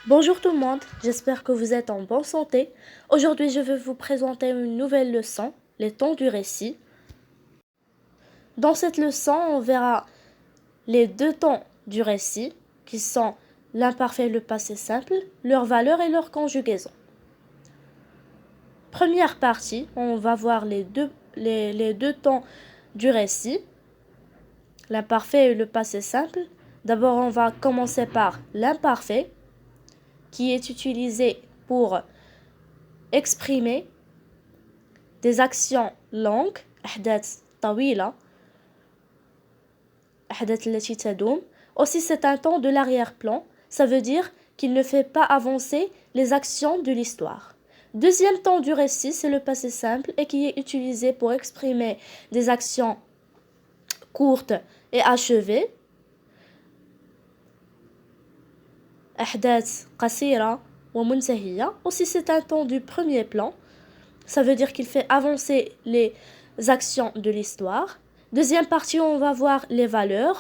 Bonjour tout le monde, j'espère que vous êtes en bonne santé. Aujourd'hui, je vais vous présenter une nouvelle leçon, les temps du récit. Dans cette leçon, on verra les deux temps du récit, qui sont l'imparfait et le passé simple, leurs valeurs et leur conjugaison. Première partie, on va voir les deux temps du récit, l'imparfait et le passé simple. D'abord, on va commencer par l'imparfait, qui est utilisé pour exprimer des actions longues أحداث طويلة أحداث التي تدوم. Aussi, c'est un temps de l'arrière-plan. Ça veut dire qu'il ne fait pas avancer les actions de l'histoire. Deuxième temps du récit, c'est le passé simple et qui est utilisé pour exprimer des actions courtes et achevées. أحداث قصيرة ومنتهية. Aussi, c'est un temps du premier plan. Ça veut dire qu'il fait avancer les actions de l'histoire. Deuxième partie, on va voir les valeurs.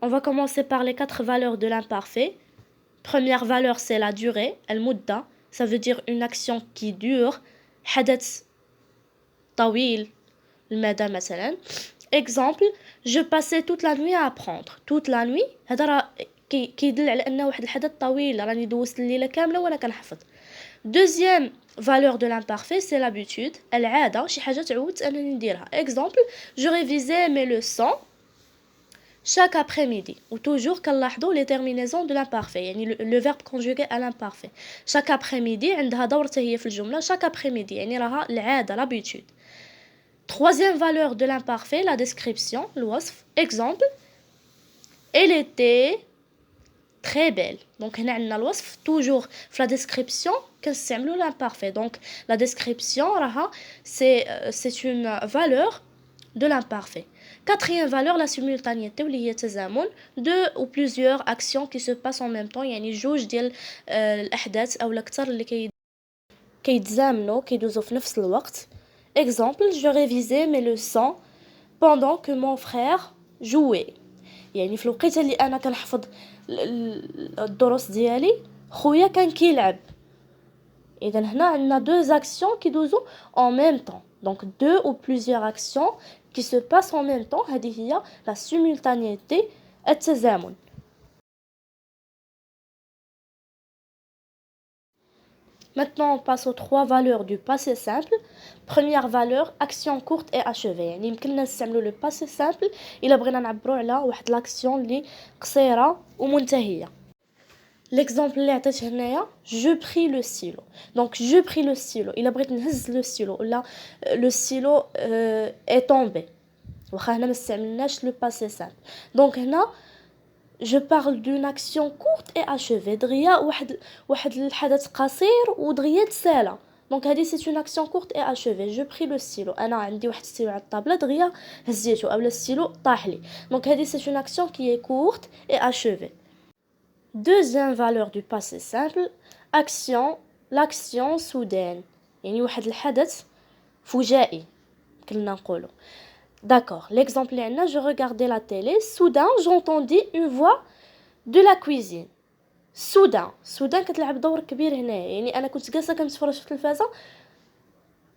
On va commencer par les 4 valeurs de l'imparfait. Première valeur, c'est la durée, المدة. Ça veut dire une action qui dure. حدث طويل المدى مثلا. Exemple, je passais toute la nuit à apprendre. Toute la nuit, هذا راه كيدل على انه واحد الحدث طويل، راني دوزت الليله كامله وانا كنحفظ. Deuxième valeur de l'imparfait, c'est l'habitude. العادة، شي حاجة تعودت أنني نديرها. Exemple, je révisais mes leçons chaque après-midi. Ou toujours كنلاحظوا les terminaisons de l'imparfait، يعني le verbe conjugué à l'imparfait. Chaque après-midi عندها دور حتى هي في الجملة. Chaque après-midi يعني راها العادة، l'habitude. Troisième valeur de l'imparfait, la description, الوصف. Exemple, elle était très belle. Donc هنا عندنا الوصف toujours في la description كنستعملوا l'imparfait. Donc la description راها c'est une valeur de l'imparfait. Quatrième valeur, la simultanéité واللي هي تزامن deux ou plusieurs actions qui se passent en même temps. يعني جوج ديال الأحداث أو الأكثر اللي كيتزامنوا كيدوزوا في نفس الوقت. Exemple, je révisais mes leçons pendant que mon frère jouait. يعني في الوقيته اللي انا كنحفظ الدروس ديالي خويا كان كيلعب. اذا هنا عندنا deux actions كيدوزوا en même temps. Donc deux ou plusieurs actions qui se passent en même temps. هذه هي la simultanéité, التزامن. Maintenant, on passe aux 3 valeurs du passé simple. Première valeur, action courte et achevée. يعني يمكننا نستعملوا le passé simple إلا بغينا نعبروا على واحد l'action اللي قصيرة ومنتهية. L'exemple اللي عطيت هنايا, je pris le stylo. Donc je pris le stylo. إلا بغيت نهز le stylo ولا le stylo est tombé. واخا هنا ما استعملناش le passé simple. Donc هنا je parle d'une action courte et achevée. دغيا واحد الحدث قصير ودغيا تسالى. دونك هذه سي اون اكسيون كورت اي اشوفي. جو بري لو ستيلو، انا عندي واحد الستيلو على الطابله دغيا هزيتو اولا الستيلو طاح لي. دونك هذه سي اون اكسيون كي اي كورت اي اشوفي. Deuxième valeur du passé simple, action, l'action soudaine. يعني واحد الحدث فجائي كلنا نقولوا. D'accord, l'exemple اللي عندنا, je regardais la télé, soudain j'entendis une voix de la cuisine. soudain كتلعب دور كبير هنا. يعني انا كنت جالسه كنتفرج في التلفازه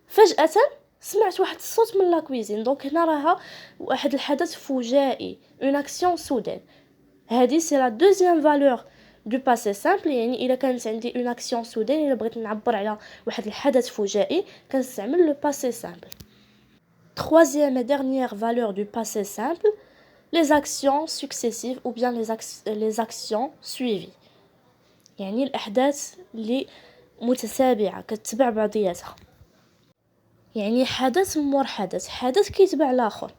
فجأة سمعت واحد الصوت من لا كويزين. دونك هنا راها واحد الحدث فجائي, une action soudaine. هذه c'est la deuxième valeur du passé simple. يعني الا كانت عندي une action soudaine, الا بغيت نعبر على واحد الحدث فجائي كنستعمل le passé simple. Troisième et dernière valeur du passé simple, les actions successives ou bien les actions suivies. يعني الأحداث اللي متتابعة كتتبع بعضياتها. يعني حدث مور حدث كيتبع الآخر.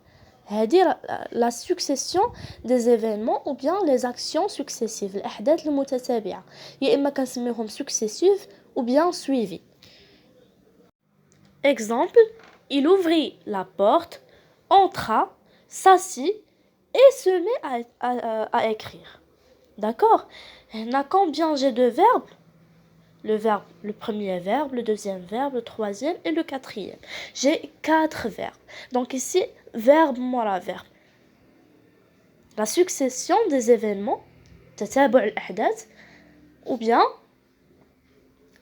هذه la succession des événements ou bien les actions successives. الأحداث المتتابعة يا إما كنسميهم successives ou bien suivies. Exemple, il ouvrit la porte, entra, s'assit et se met à écrire. D'accord? On a combien j'ai de verbes? Le premier verbe, le deuxième verbe, le troisième et le quatrième. J'ai 4 verbes. Donc ici, verbe mora verbe. La succession des événements, تتابع الأحداث, ou bien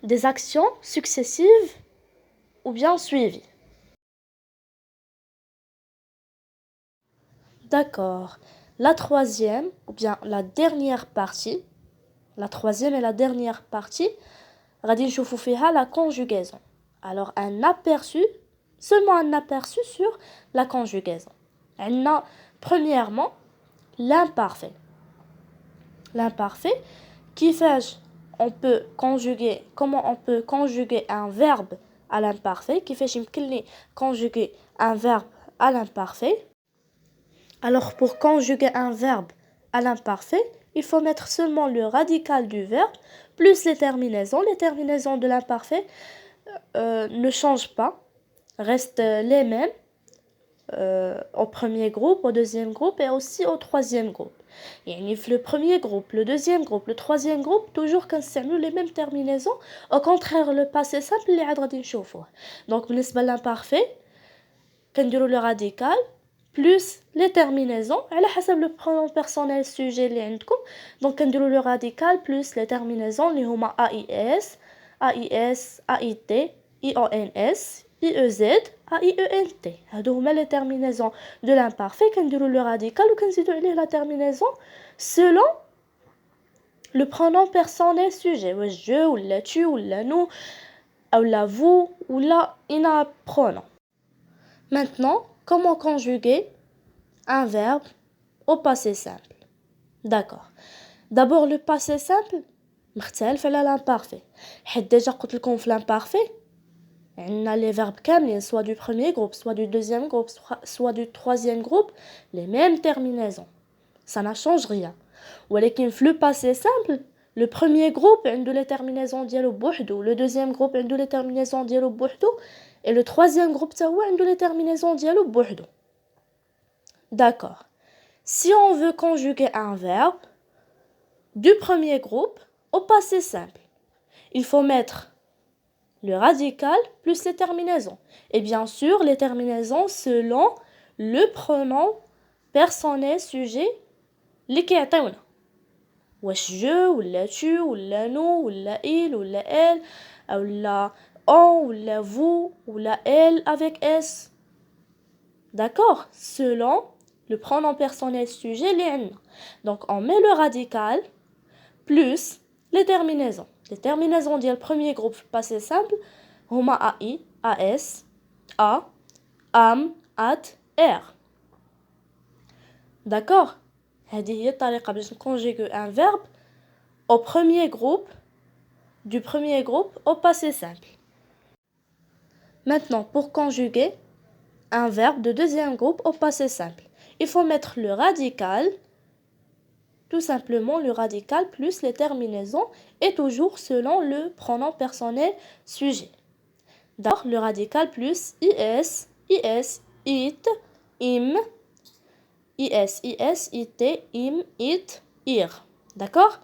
des actions successives ou bien suivies. D'accord. La troisième, ou bien la dernière partie, la troisième et la dernière partie, غادي نشوفوا فيها la conjugaison. Alors un aperçu, seulement un aperçu sur la conjugaison. عندنا premièrement l'imparfait. L'imparfait, on peut conjuguer, comment on peut conjuguer un verbe à l'imparfait, كيفاش يمكن لي conjuguer un verbe à l'imparfait. Alors pour conjuguer un verbe à l'imparfait, il faut mettre seulement le radical du verbe plus les terminaisons. Les terminaisons de l'imparfait ne changent pas, restent les mêmes au premier groupe, au deuxième groupe et aussi au troisième groupe. يعني في le premier groupe, le deuxième groupe, le troisième groupe, toujours كنستعملوا les mêmes terminaisons. Au contraire, le passé simple اللي عاد غادي نشوفوه. Donc بالنسبة l'imparfait, كنديروا le radical plus les terminaisons على حسب le pronom personnel sujet اللي عندكم. Donc كنديروا le radical plus les terminaisons اللي هما AIS, AIS, AIT, IONS, IEZ, AIENT. هادو هما les terminaisons de l'imparfait. كنديروا le radical و كنزيدوا عليه la terminaison selon le pronom personnel sujet. واش je ولا tu ولا nous ou la vous ou la ina pronom. Maintenant, comment conjuguer un verbe au passé simple? D'accord. D'abord le passé simple مختلف على l'imparfait. حيت déjà قلت لكم في l'imparfait عندنا les verbes كاملين soit du premier groupe, soit du deuxième groupe, soit du troisième groupe, les mêmes terminaisons. Ça ne change rien. ولكن في le passé simple, le premier groupe عنده les terminaisons ديالو بوحدو, le deuxième groupe عنده les terminaisons ديالو بوحدو et le troisième groupe تا هو عنده les terminaisons ديالو بوحدو. D'accord. Si on veut conjuguer un verbe du premier groupe au passé simple, il faut mettre le radical plus les terminaisons. Et bien sûr, les terminaisons selon le pronom personnel sujet اللي كيعطيونا. واش je ولا tu ولا nous ولا il ولا elle ولا on ولا vous ولا elle avec s. D'accord? Selon le pronom personnel sujet اللي عندنا. Donc on met le radical plus les terminaisons. Les terminaisons ديال premier groupe passé simple هما AI, AS, A, AM, AT, R. D'accord? هذه هي الطريقة باش نكونجيغو un verbe au premier groupe, du premier groupe au passé simple. Maintenant, pour conjuguer un verbe de deuxième groupe au passé simple, il faut mettre le radical, tout simplement le radical plus les terminaisons et toujours selon le pronom personnel sujet. D'abord, le radical plus IS, IS, IT, IM, IS, IS, IT, IM, IT, IR. D'accord?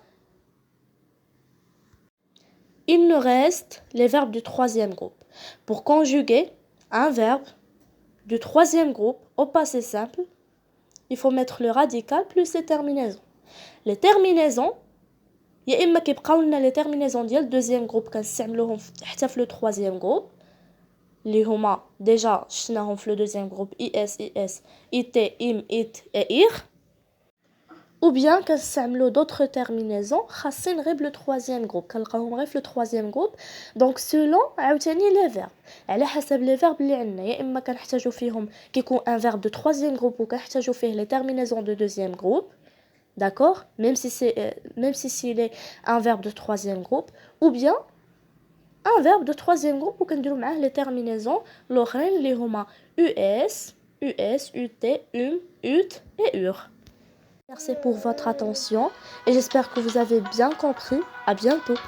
Il nous reste les verbes du troisième groupe. Pour conjuguer un verbe du troisième groupe au passé simple, il faut mettre le radical plus les terminaisons. Les terminaisons, يا إما كيبقاو لنا les terminaisons ديال deuxième groupe كنستعملوهم حتى في le troisième groupe اللي هما déjà شفناهم في le deuxième groupe IS, IS, IT, IM, IT et IR. Ou bien كنستعملو d'autres terminaisons خاصين غير le troisième groupe كنلقاوهم غير في le troisième groupe. Donc selon عاوتاني les verbes على حسب les verbes اللي عندنا يا إما كنحتاجو فيهم كيكون un verbe de troisième groupe ou كنحتاجو فيه les terminaisons de deuxième groupe. D'accord? Même si s'il est un verbe de troisième groupe ou bien un verbe de troisième groupe où كنديرو معاه les terminaisons l'oreille اللي هما US, US, UT, UT et UR. Merci pour votre attention et j'espère que vous avez bien compris. À bientôt.